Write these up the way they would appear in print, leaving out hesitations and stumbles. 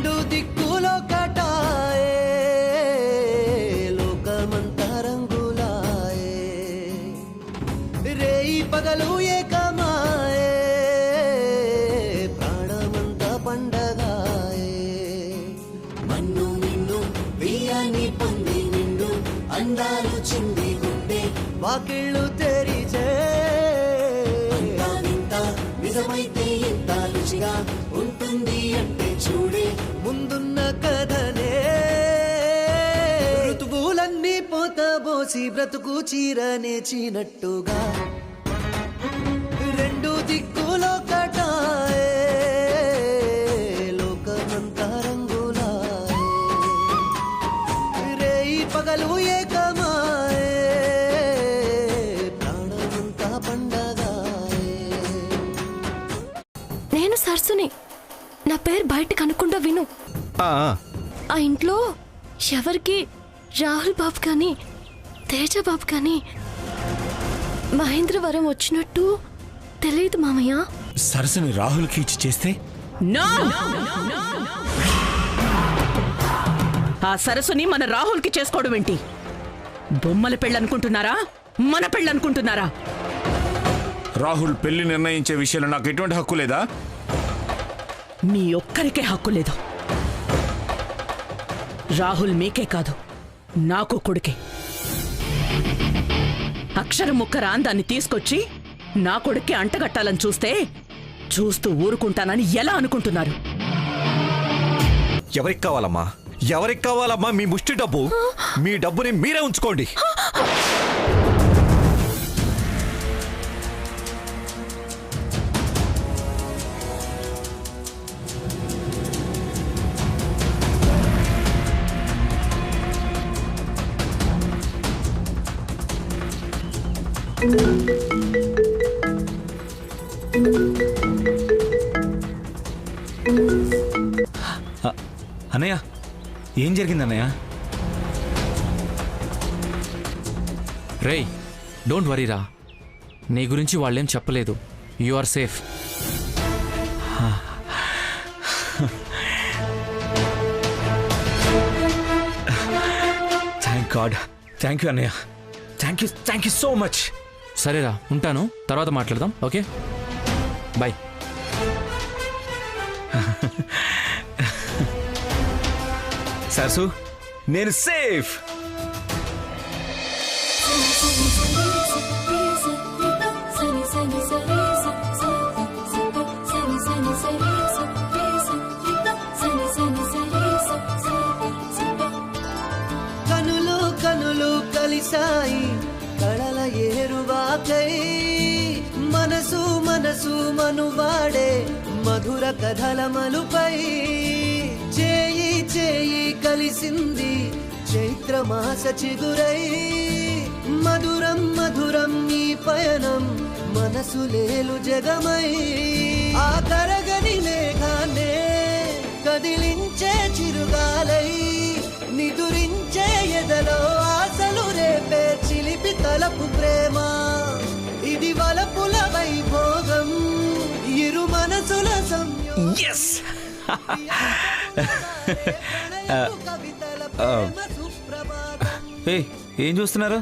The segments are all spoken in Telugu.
రెండు దిక్కులో కటాయే లోకమంతా రంగులాయే రేయి పగలు ఏకమాయే ప్రాణమంతా పండగాయే మన్ను నిన్ను బియ్యాన్ని పొంది నిండు అందాలు చింది గుండె వాకిళ్ళు తెరిచే నిజమైతే ఎంత రుచిగా ఉంటుంది అంటే చూడే ముందున్న కథనే ఋతువులన్నీ పోతబోసి బ్రతుకు చీరనేచినట్టుగా రెండు దిక్కులో కటాయే లోకమంతా రంగులాయే రేయి పగలు ఏకమాయే ప్రాణమంతా పండగాయే. నేను సరసుని. నా పేరు బయట కనుక్కుండా విను. ఆ ఇంట్లో ఎవరికి రాహుల్ బాబు కానీ తేజ బాబు కానీ మహేంద్రవరం వచ్చినట్టు తెలియదు మామయ్య. సరసుని రాహుల్కి ఇచ్చి చేస్తే ఆ సరస్సుని మన రాహుల్కి చేసుకోవడం ఏంటి? బొమ్మల పెళ్ళనుకుంటున్నారా, మన పెళ్ళనుకుంటున్నారా? రాహుల్ పెళ్లి నిర్ణయించే విషయంలో నాకు ఎటువంటి హక్కు లేదా? మీ ఒక్కరికే హక్కు లేదు. రాహుల్ మీకే కాదు, నాకు కొడుకే. అక్షరం ముక్కర దాన్ని తీసుకొచ్చి నా కొడుక్కి అంటగట్టాలని చూస్తూ ఊరుకుంటానని ఎలా అనుకుంటున్నారు? ఎవరికి కావాలమ్మా, ఎవరికి కావాలమ్మా మీ ముష్టి డబ్బు? మీ డబ్బుని మీరే ఉంచుకోండి. అన్నయ్య, ఏం జరిగింది అన్నయ్య? రేయ్, డోంట్ వరీరా. నీ గురించి వాళ్ళేం చెప్పలేదు. You are safe. Thank God. Thank you అన్నయ్య. Thank you so much. సరేరా, ఉంటాను. తర్వాత మాట్లాడదాం. Okay, bye. సరసు, నేను సేఫ్. కనులు కనులు కలిసాయి కళల ఏరువాకై మనసు మనసు మనువాడే మధుర కథల మలుపై చేయి చేయి కలిసింది చైత్రమాస చిగురై మధురం మధురం ఈ పయనం మనసు లేలు జగమై ఆ కరగని మేఘాన్నే కదిలించే చిరుగాలై నిదురించే ఎదలో ఆశలు రేపే చిలిపి తలపు ప్రేమ ఇది వలపుల వైభోగం ఇరు మనసుల సంయోగం. ఏం చూస్తున్నారు?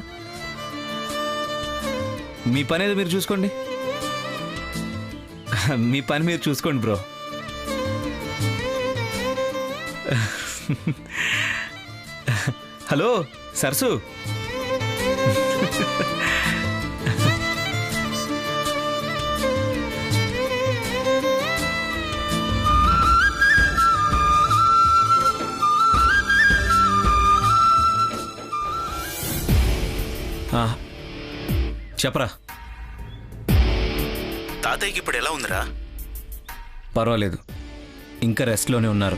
మీ పని ఏదో మీరు చూసుకోండి. మీ పని మీరు చూసుకోండి బ్రో. హలో సరసు. చెప్పరా. తాతయ్యకి ఇప్పుడు ఎలా ఉందిరా? పర్వాలేదు, ఇంకా రెస్ట్లోనే ఉన్నారు.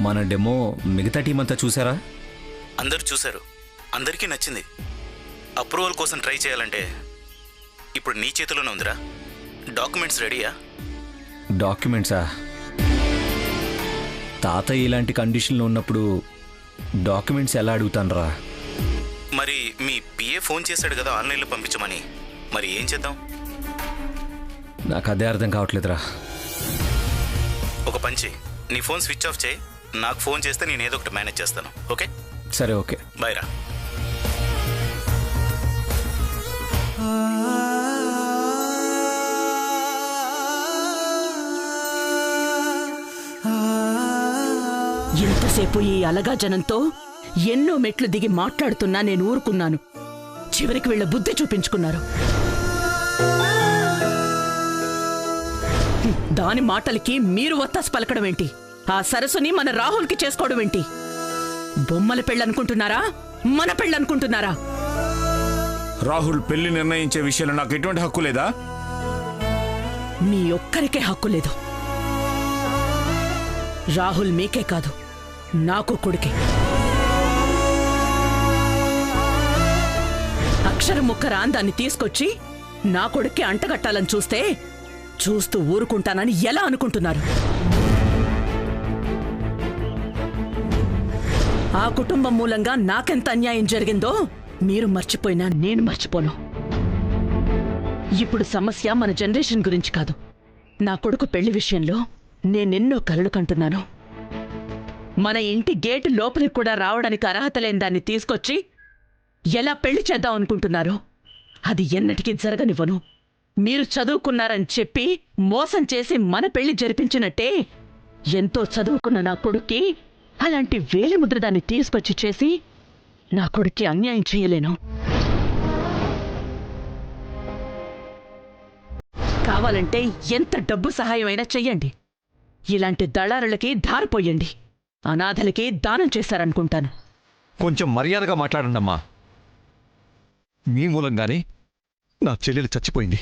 మన డెమో మిగతా టీం అంతా చూసారా? అందరూ చూశారు, అందరికీ నచ్చింది. అప్రూవల్ కోసం ట్రై చేయాలంటే ఇప్పుడు నీ చేతిలోనే ఉందిరా. డాక్యుమెంట్స్ రెడీయా? డాక్యుమెంట్సా? తాతయ్య ఇలాంటి కండిషన్లో ఉన్నప్పుడు డాక్యుమెంట్స్ ఎలా అడుగుతానరా? మరి మీ పిఏ ఫోన్ చేశాడు కదా ఆన్లైన్లో పంపించమని, మరి ఏం చేద్దాం? నాకు అదే అర్థం కావట్లేదురా. ఒక పంచి నీ ఫోన్ స్విచ్ ఆఫ్ చేయి, నాకు ఫోన్ చేస్తే నేను ఏదో ఒకటి మేనేజ్ చేస్తాను. ఓకే? సరే, ఓకే. బాయ్ రా. ఎంతసేపు ఈ అలగా జనంతో ఎన్నో మెట్లు దిగి మాట్లాడుతున్నా నేను ఊరుకున్నాను. చివరికి వీళ్ళ బుద్ధి చూపించుకున్నారు. దాని మాటలకి మీరు ఒత్తాసు పలకడం ఏంటి? ఆ సరస్సుని మన రాహుల్కి చేసుకోవడం ఏంటి? బొమ్మల పెళ్ళనుకుంటున్నారా, మన పెళ్ళనుకుంటున్నారా? రాహుల్ పెళ్లి నిర్ణయించే విషయంలో నాకు ఎటువంటి హక్కు లేదా? మీ ఒక్కరికే హక్కు లేదు. రాహుల్ మీకే కాదు, నాకు కొడుకే. అక్షరం ముక్కరా దాన్ని తీసుకొచ్చి నా కొడుక్కి అంటగట్టాలని చూస్తూ ఊరుకుంటానని ఎలా అనుకుంటున్నారు? ఆ కుటుంబం మూలంగా నాకెంత అన్యాయం జరిగిందో మీరు మర్చిపోయినా నేను మర్చిపోను. ఇప్పుడు సమస్య మన జనరేషన్ గురించి కాదు. నా కొడుకు పెళ్లి విషయంలో నేనెన్నో కలలు కంటున్నాను. మన ఇంటి గేటు లోపలికి కూడా రావడానికి అర్హత లేని దాన్ని తీసుకొచ్చి ఎలా పెళ్లి చేద్దాం అనుకుంటున్నారో అది ఎన్నటికీ జరగనివ్వను. మీరు చదువుకున్నారని చెప్పి మోసం చేసి మన పెళ్లి జరిపించినట్టే ఎంతో చదువుకున్న నా కొడుక్కి అలాంటి వేలిముద్ర దాన్ని తీసుకొచ్చి చేసి నా కొడుక్కి అన్యాయం చేయలేను. కావాలంటే ఎంత డబ్బు సహాయమైనా చెయ్యండి. ఇలాంటి దళారులకి ధారపోయండి. అనాథలకి దానం చేశారనుకుంటాను. కొంచెం మర్యాదగా మాట్లాడండి అమ్మా. మీ మూలంగానే నా చెల్లెలు చచ్చిపోయింది.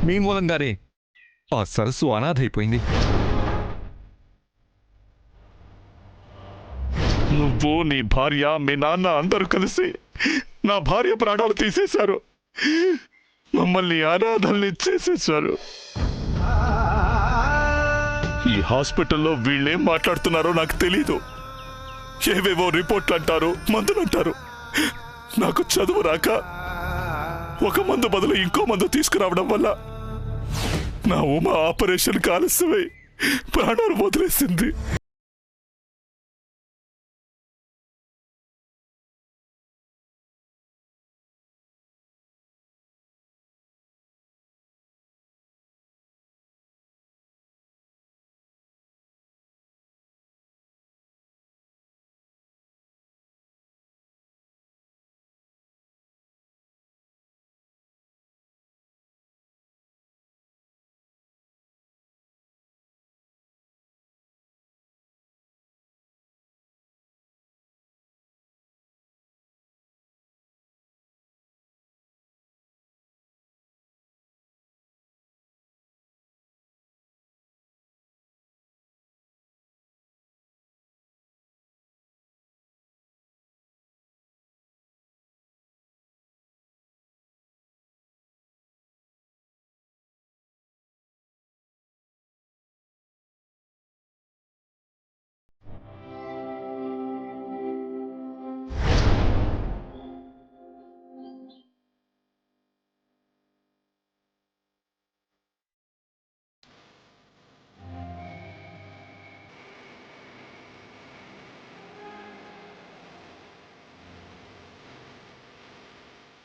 మీ మూలంగానే ఆ సరస్సు అనాథ అయిపోయింది. నువ్వు, నీ భార్య, మీ నాన్న అందరూ కలిసి నా భార్య ప్రాణాలు తీసేశారు. మమ్మల్ని అనాథల్ని చేసేశారు. ఈ హాస్పిటల్లో వీళ్ళేం మాట్లాడుతున్నారో నాకు తెలీదు. ఏవేవో రిపోర్ట్లు అంటారు, మందులు అంటారు. నాకు చదువు రాక ఒక మందు బదులు ఇంకో మందు తీసుకురావడం వల్ల నా ఉమ ఆపరేషన్ ఆలస్యమై ప్రాణాలు వదిలేసింది.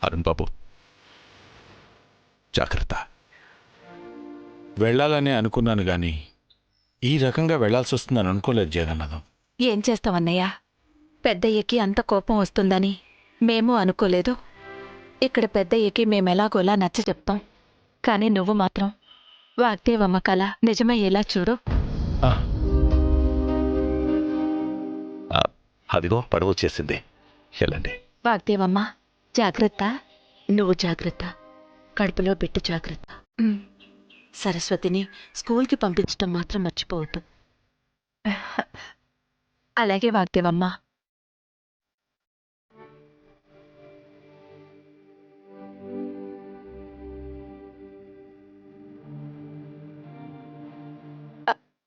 అరుణ్ బాబు, జాగ్రత్త. వెళ్ళాలని అనుకున్నాను గాని ఈ రకంగా వెళ్లాల్సి వస్తుందని అనుకోలేదు జగన్నాథం. ఏం చేస్తామన్నయ్యా, పెద్దయ్యకి అంత కోపం వస్తుందని మేము అనుకోలేదు. ఇక్కడ పెద్దయ్యకి మేమెలాగోలా నచ్చ చెప్తాం. కానీ నువ్వు మాత్రం వాగ్దేవమ్మ కళ నిజమయ్యేలా చూడు. అదిగో పడవ చేసింది. వెళ్ళండి. వాగ్దేవమ్మ జాగ్రత్త. నువ్వు జాగ్రత్త. కడుపులో బిడ్డ జాగ్రత్త. సరస్వతిని స్కూల్కి పంపించడం మాత్రం మర్చిపోవద్దు. అలాగే వాగ్దేవమ్మ.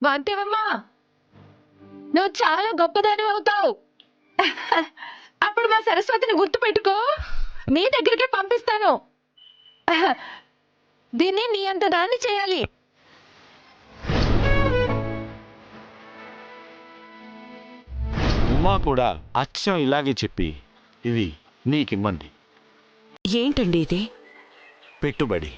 వాగ్దేవమ్మ, నువ్వు చాలా గొప్పదాని అవుతావు. అప్పుడు మా సరస్వతిని గుర్తు పెట్టుకో. మీ దగ్గరికి పంపిస్తాను. దీన్ని నీ అంత దాన్ని చేయాలి. ఉమా కూడా అచ్చం ఇలాగే చెప్పి ఇది నీకిమ్మంది. ఏంటండి ఇది? పెట్టుబడి.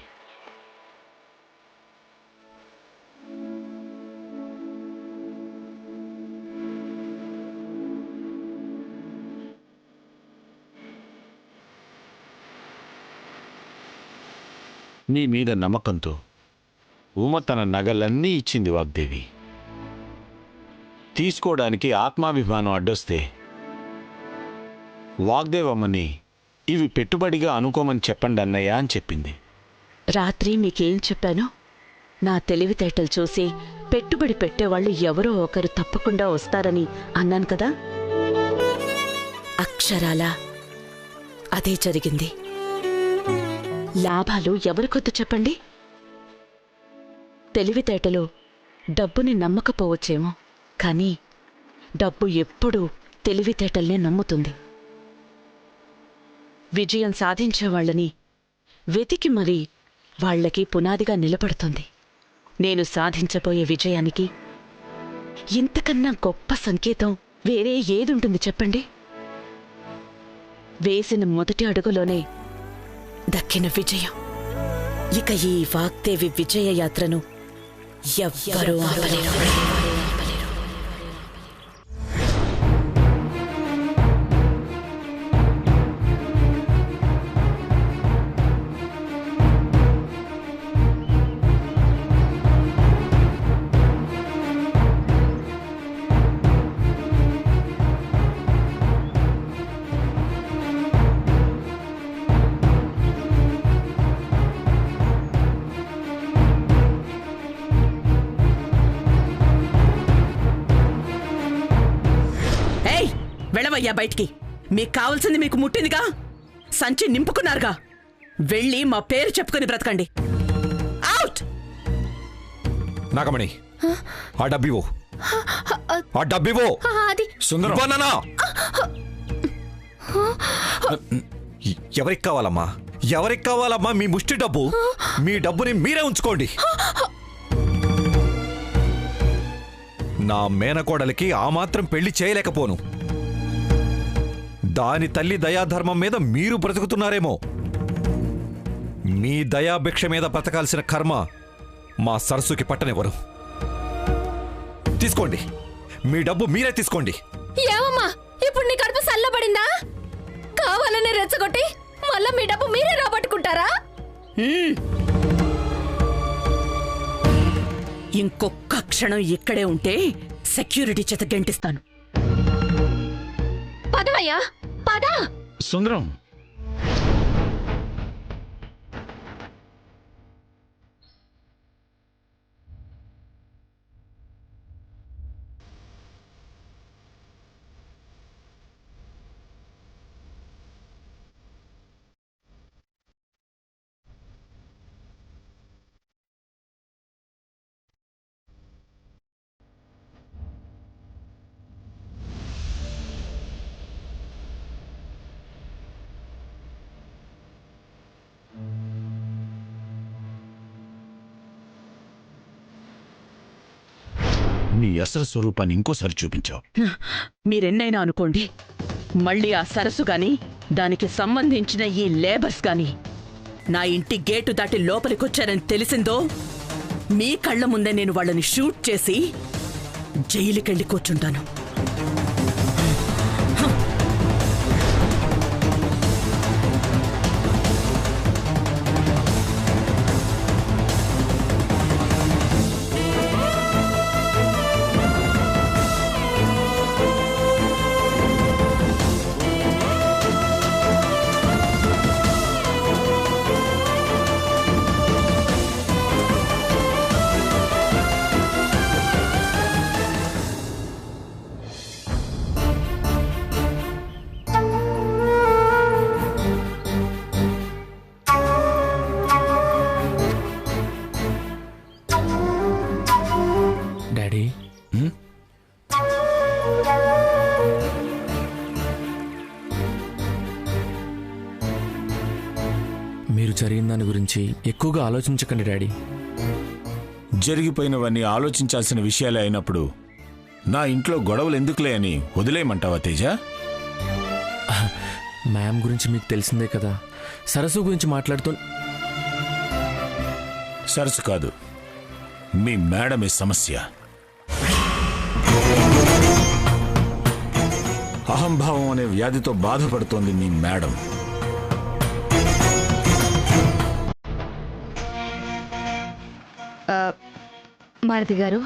నీ మీద నమ్మకంతో ఉమ తన నగలన్నీ ఇచ్చింది వాగ్దేవి. తీసుకోవడానికి ఆత్మాభిమానం అడ్డొస్తే వాగ్దేవమ్మని ఇవి పెట్టుబడిగా అనుకోమని చెప్పండి అన్నయ్య అని చెప్పింది. రాత్రి మీకేం చెప్పాను? నా తెలివితేటలు చూసి పెట్టుబడి పెట్టేవాళ్ళు ఎవరో ఒకరు తప్పకుండా వస్తారని అన్నాను కదా. అక్షరాల అదే జరిగింది. లాభాలు ఎవరికొద్దు చెప్పండి? తెలివితేటలు డబ్బుని నమ్మకపోవచ్చేమో, కానీ డబ్బు ఎప్పుడూ తెలివితేటల్నే నమ్ముతుంది. విజయం సాధించే వాళ్ళని వెతికి మరీ వాళ్లకి పునాదిగా నిలబడుతుంది. నేను సాధించబోయే విజయానికి ఇంతకన్నా గొప్ప సంకేతం వేరే ఏదుంటుంది చెప్పండి? వేసిన మొదటి అడుగులోనే దక్కిన విజయం. ఇక ఈ వాగ్దేవి విజయ యాత్రను ఎవ్వరూ ఆపలేరు. వెళ్ళవయ్యా బయటికి. మీకు కావాల్సింది మీకు ముట్టిందిగా, సంచి నింపుకున్నారుగా, వెళ్ళి మా పేరు చెప్పుకుని బ్రతకండి. అవుట్. నాగమణి, ఆ డబ్బివో, ఆ డబ్బివో. సుందరం, ఎవరికి కావాలమ్మా? ఎవరికి కావాలమ్మా మీ ముష్టి డబ్బు? మీ డబ్బుని మీరే ఉంచుకోండి. నా మేనకోడలికి ఆ మాత్రం పెళ్లి చేయలేకపోను. దాని తల్లి దయాధర్మం మీద మీరు బ్రతుకుతున్నారేమో. మీ దయాభిక్ష మీద బ్రతకాల్సిన కర్మ మా సరస్సుకి పట్టనివ్వరు. తీసుకోండి, మీ డబ్బు మీరే తీసుకోండి. ఏమమ్మా, ఇప్పుడు నీ కడుపు సల్లబడిందా? కావాలని రెచ్చగొట్టి మళ్ళా మీ డబ్బు మీరే రాబట్టుకుంటారా? ఇంకొక్క క్షణం ఇక్కడే ఉంటే సెక్యూరిటీ చేత గెంటిస్తాను. పదవయ్యా, పద. సుందరం, నీ అసలు స్వరూపాన్ని ఇంకోసారి చూపించావు. మీరెన్నైనా అనుకోండి, మళ్ళీ ఆ సరస్సు గాని దానికి సంబంధించిన ఈ లేబర్స్ గాని నా ఇంటి గేటు దాటి లోపలికొచ్చారని తెలిసిందో మీ కళ్ళ ముందే నేను వాళ్ళని షూట్ చేసి జైలుకెళ్ళి కూర్చుంటాను. గురించి ఎక్కువగా ఆలోచించకండి డాడీ. జరిగిపోయినవన్నీ ఆలోచించాల్సిన విషయాలే అయినప్పుడు నా ఇంట్లో గొడవలు ఎందుకులే అని వదిలేయమంటావా తేజ? మ్యామ్ గురించి మీకు తెలిసిందే కదా, సరస్సు గురించి మాట్లాడుతూ. సరస్సు కాదు, మీ మేడమే సమస్య. అహంభావం అనే వ్యాధితో బాధపడుతోంది మీ మేడం. మారుతి గారు,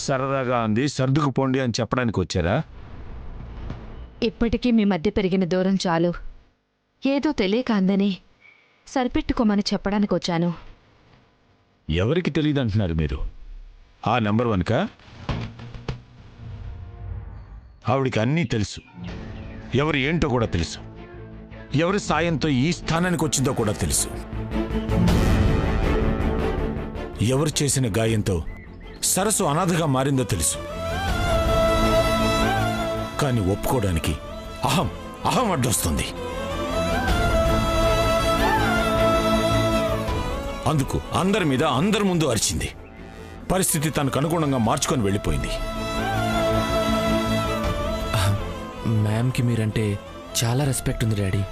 సరదాగా అంది, సర్దుకుపోండి అని చెప్పడానికి వచ్చారా? ఇప్పటికీ మీ మధ్య పెరిగిన దూరం చాలు. ఏదో తెలియక అందని సరిపెట్టుకోమని చెప్పడానికి వచ్చాను. ఎవరికి తెలియదు అంటున్నారు మీరు? ఆ నెంబర్ 1కా? ఆవిడికి అన్నీ తెలుసు. ఎవరు ఏంటో కూడా తెలుసు. ఎవరి సాయంతో ఈ స్థానానికి వచ్చిందో కూడా తెలుసు. ఎవరు చేసిన గాయంతో సరస్సు అనాథగా మారిందో తెలుసు. కానీ ఒప్పుకోవడానికి అహం అడ్డొస్తుంది. అందుకు అందరి మీద అందరి ముందు అరిచింది. పరిస్థితి తనకు అనుగుణంగా మార్చుకొని వెళ్ళిపోయింది. మ్యామ్కి మీరంటే చాలా రెస్పెక్ట్ ఉంది డాడీ.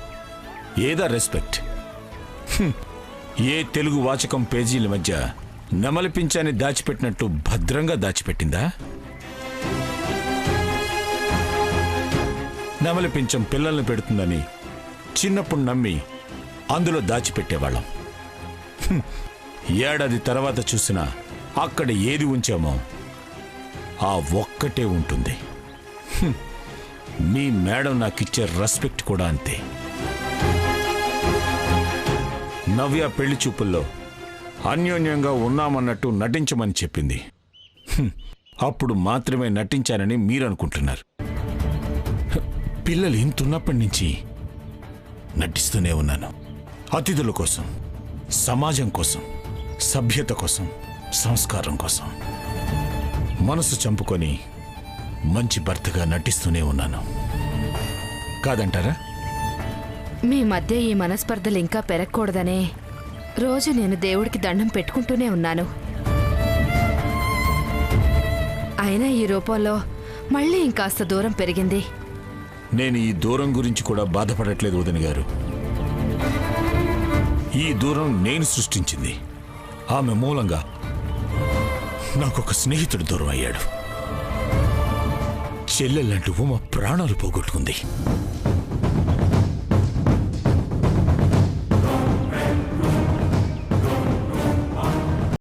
ఏదా రెస్పెక్ట్? ఏ తెలుగు వాచకం పేజీల మధ్య నెమలిపించాన్ని దాచిపెట్టినట్టు భద్రంగా దాచిపెట్టిందా? నెమలిపించం పిల్లల్ని పెడుతుందని చిన్నప్పుడు నమ్మి అందులో దాచిపెట్టేవాళ్ళం. ఏడాది తర్వాత చూసినా అక్కడ ఏది ఉంచామో ఆ ఒక్కటే ఉంటుంది. మీ మేడం నాకిచ్చే రెస్పెక్ట్ కూడా అంతే. నవ్య పెళ్లి చూపుల్లో అన్యోన్యంగా ఉన్నామన్నట్టు నటించమని చెప్పింది. అప్పుడు మాత్రమే నటించానని మీరు అనుకుంటున్నారు. పిల్లలు ఇంతున్నప్పటి నుంచి నటిస్తూనే ఉన్నాను. అతిథుల కోసం, సమాజం కోసం, సభ్యత కోసం, సంస్కారం కోసం మనసు చంపుకొని మంచి భర్తగా నటిస్తూనే ఉన్నాను. కాదంటారా? మీ మధ్య ఈ మనస్పర్ధలు ఇంకా పెరగకూడదనే రోజు నేను దేవుడికి దండం పెట్టుకుంటూనే ఉన్నాను. అయినా ఈ రూపంలో మళ్ళీ ఇంకాస్త దూరం పెరిగింది. నేను ఈ దూరం గురించి కూడా బాధపడట్లేదు వదిన గారు. ఈ దూరం నేను సృష్టించింది. ఆమె మూలంగా నాకొక స్నేహితుడు దూరం అయ్యాడు. చెల్లెళ్ళంటూ మా ప్రాణాలు పోగొట్టుకుంది.